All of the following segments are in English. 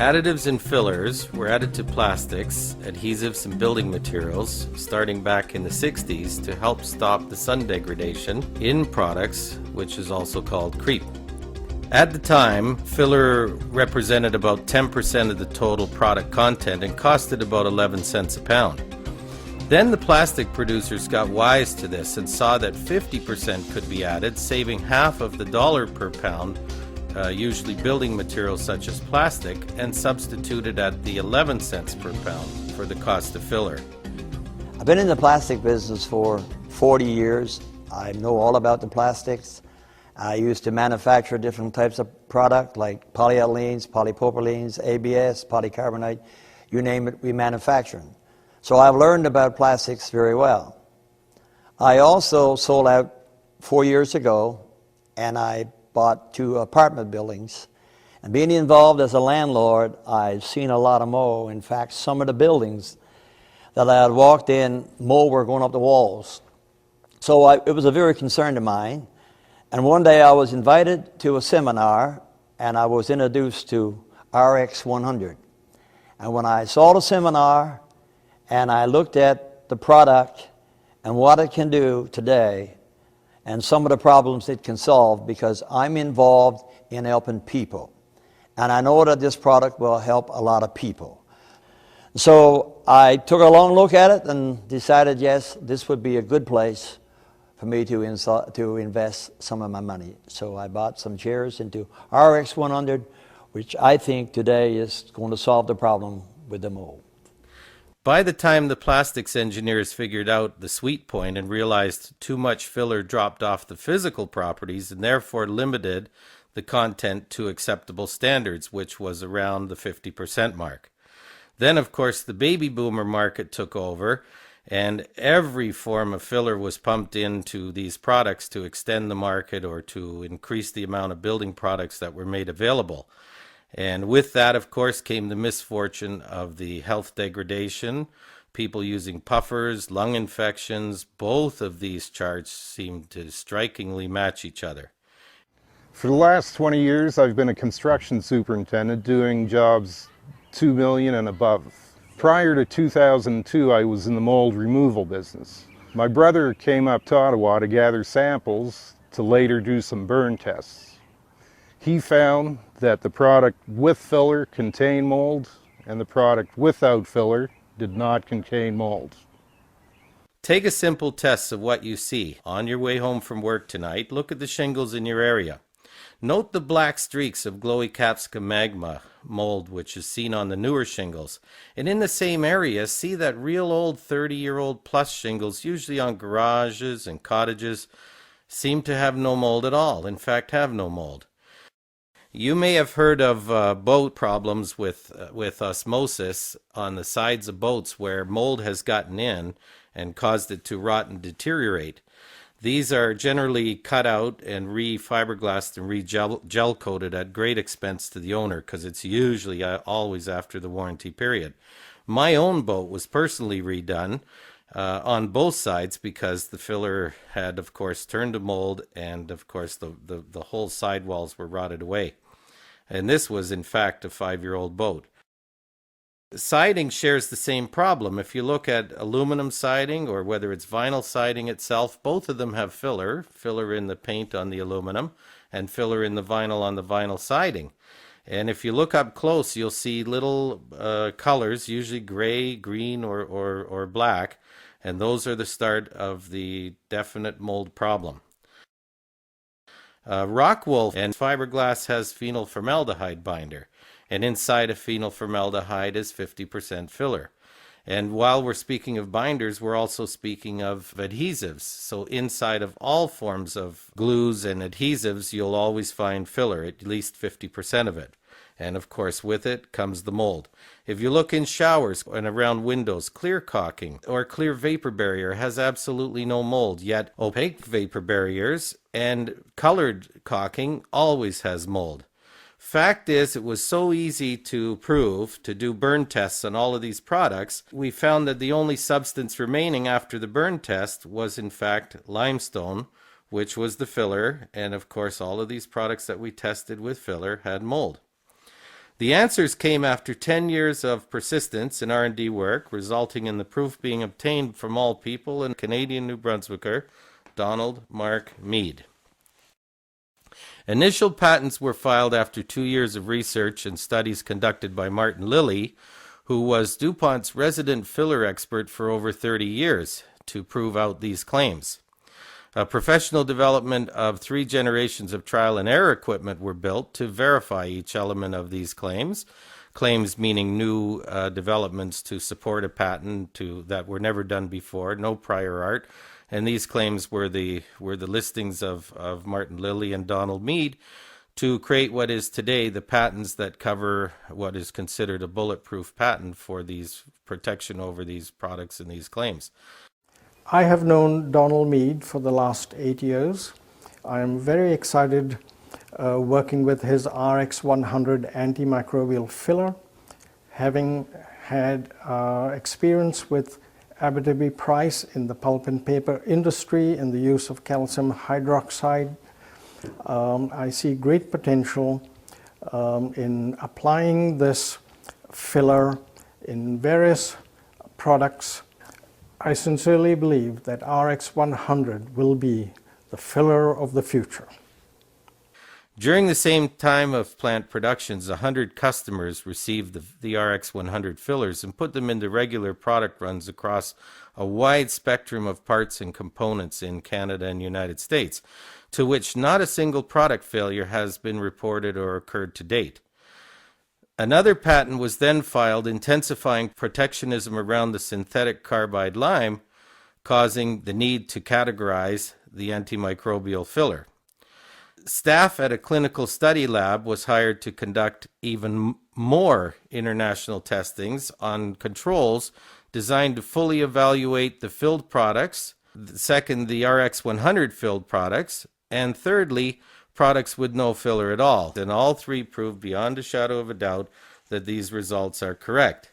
Additives and fillers were added to plastics, adhesives, and building materials starting back in the 60s to help stop the sun degradation in products, which is also called creep. At the time, filler represented about 10% of the total product content and costed about 11 cents a pound. Then the plastic producers got wise to this and saw that 50% could be added, saving half of the dollar per pound, usually building materials such as plastic, and substituted at the 11 cents per pound for the cost of filler. I've been in the plastic business for 40 years. I know all about the plastics. I used to manufacture different types of product like polyethylenes, polypropylenes, ABS, polycarbonate, you name it, we manufacture. So I've learned about plastics very well. I also sold out 4 years ago, and I bought 2 apartment buildings. And being involved as a landlord, I've seen a lot of mold. In fact, some of the buildings that I had walked in, mold were going up the walls. So it was a very concern of mine. And one day I was invited to a seminar, and I was introduced to RX100. And when I saw the seminar, and I looked at the product and what it can do today, and some of the problems it can solve, because I'm involved in helping people. And I know that this product will help a lot of people. So I took a long look at it and decided, yes, this would be a good place for me to invest some of my money. So I bought some shares into RX100, which I think today is going to solve the problem with the mold. By the time the plastics engineers figured out the sweet point and realized too much filler dropped off the physical properties and therefore limited the content to acceptable standards, which was around the 50% mark. Then, of course, the baby boomer market took over, and every form of filler was pumped into these products to extend the market or to increase the amount of building products that were made available. And with that, of course, came the misfortune of the health degradation, people using puffers, lung infections. Both of these charts seem to strikingly match each other. For the last 20 years, I've been a construction superintendent doing jobs 2 million and above. Prior to 2002, I was in the mold removal business. My brother came up to Ottawa to gather samples to later do some burn tests. He found that the product with filler contained mold and the product without filler did not contain mold. Take a simple test of what you see. On your way home from work tonight, look at the shingles in your area. Note the black streaks of glowy capsicum magma mold which is seen on the newer shingles. And in the same area, see that real old 30-year-old plus shingles, usually on garages and cottages, seem to have no mold at all. In fact, have no mold. You may have heard of boat problems with osmosis on the sides of boats where mold has gotten in and caused it to rot and deteriorate. These are generally cut out and re-fiberglassed and re-gel coated at great expense to the owner, because it's usually always after the warranty period. My own boat was personally redone on both sides because the filler had, of course, turned to mold, and of course the whole sidewalls were rotted away. And this was, in fact, a 5-year-old boat. Siding shares the same problem. If you look at aluminum siding or whether it's vinyl siding itself, both of them have filler in the paint on the aluminum and filler in the vinyl on the vinyl siding. And if you look up close, you'll see little colors, usually gray, green, or black, and those are the start of the definite mold problem. Rockwool and fiberglass has phenyl formaldehyde binder, and inside of phenyl formaldehyde is 50% filler. And while we're speaking of binders, we're also speaking of adhesives. So inside of all forms of glues and adhesives, you'll always find filler, at least 50% of it. And of course, with it comes the mold. If you look in showers and around windows, clear caulking or clear vapor barrier has absolutely no mold, yet opaque vapor barriers and colored caulking always has mold. Fact is, it was so easy to prove, to do burn tests on all of these products, we found that the only substance remaining after the burn test was in fact limestone, which was the filler, and of course all of these products that we tested with filler had mold. The answers came after 10 years of persistence in R&D work, resulting in the proof being obtained from all people and Canadian New Brunswicker Donald Mark Mead. Initial patents were filed after 2 years of research and studies conducted by Martin Lilly, who was DuPont's resident filler expert for over 30 years, to prove out these claims. A professional development of 3 generations of trial and error equipment were built to verify each element of these claims. Claims meaning new developments to support a patent that were never done before, no prior art. And these claims were the listings of Martin Lilly and Donald Mead to create what is today the patents that cover what is considered a bulletproof patent for these protection over these products and these claims. I have known Donald Mead for the last 8 years. I am very excited working with his RX100 antimicrobial filler, having had experience with Abitibi Price in the pulp and paper industry in the use of calcium hydroxide. I see great potential in applying this filler in various products. I sincerely believe that RX100 will be the filler of the future. During the same time of plant productions, 100 customers received the RX100 fillers and put them into regular product runs across a wide spectrum of parts and components in Canada and United States, to which not a single product failure has been reported or occurred to date. Another patent was then filed intensifying protectionism around the synthetic carbide lime, causing the need to categorize the antimicrobial filler. Staff at a clinical study lab was hired to conduct even more international testings on controls designed to fully evaluate the filled products, second, the RX100 filled products, and thirdly, products with no filler at all. And all 3 proved beyond a shadow of a doubt that these results are correct.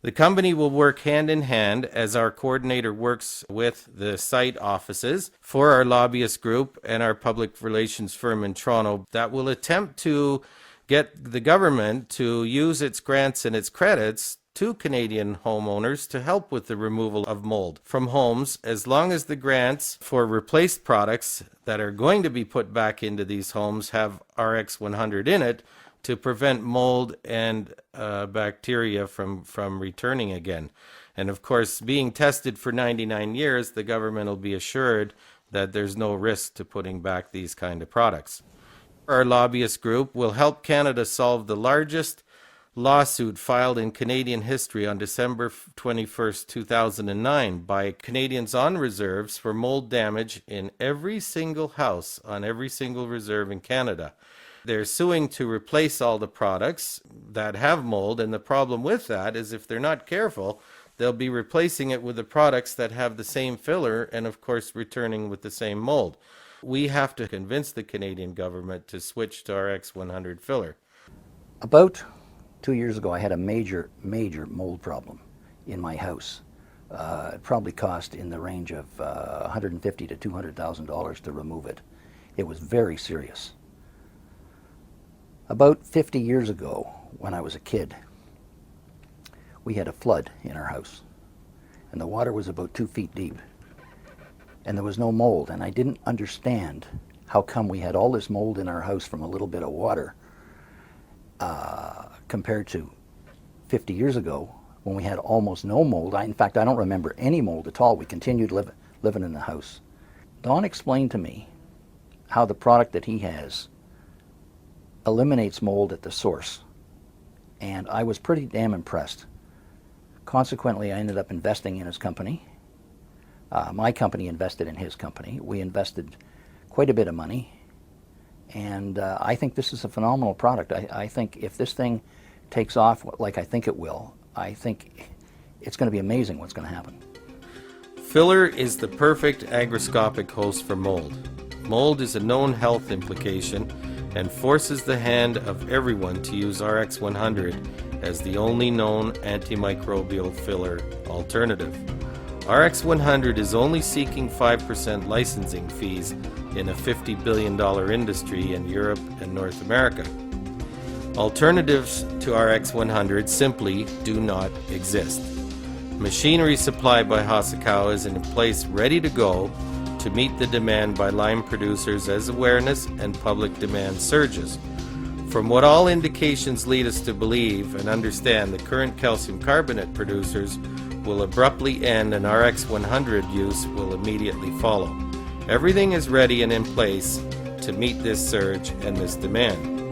The company will work hand in hand as our coordinator works with the site offices for our lobbyist group and our public relations firm in Toronto that will attempt to get the government to use its grants and its credits to Canadian homeowners to help with the removal of mold from homes, as long as the grants for replaced products that are going to be put back into these homes have RX100 in it to prevent mold and bacteria from returning again. And of course, being tested for 99 years, the government will be assured that there's no risk to putting back these kind of products. Our lobbyist group will help Canada solve the largest lawsuit filed in Canadian history on December 21st, 2009 by Canadians on reserves for mold damage in every single house on every single reserve in Canada. They're suing to replace all the products that have mold, and the problem with that is if they're not careful, they'll be replacing it with the products that have the same filler and of course returning with the same mold. We have to convince the Canadian government to switch to RX100 filler. About 2 years ago, I had a major mold problem in my house. It probably cost in the range of $150,000 to $200,000 to remove it. It was very serious. About 50 years ago, when I was a kid, we had a flood in our house, and the water was about 2 feet deep, and there was no mold, and I didn't understand how come we had all this mold in our house from a little bit of water compared to 50 years ago when we had almost no mold. In fact, I don't remember any mold at all. We continued living in the house. Don explained to me how the product that he has eliminates mold at the source, and I was pretty damn impressed. Consequently, I ended up investing in his company. My company invested in his company. We invested quite a bit of money, and I think this is a phenomenal product. I think if this thing takes off like I think it will, I think it's going to be amazing what's going to happen. Filler is the perfect agroscopic host for mold. Mold is a known health implication and forces the hand of everyone to use RX100 as the only known antimicrobial filler alternative. RX100 is only seeking 5% licensing fees in a $50 billion industry in Europe and North America. Alternatives to RX100 simply do not exist. Machinery supplied by Hosokawa is in place ready to go to meet the demand by lime producers as awareness and public demand surges. From what all indications lead us to believe and understand, the current calcium carbonate producers will abruptly end and RX100 use will immediately follow. Everything is ready and in place to meet this surge and this demand.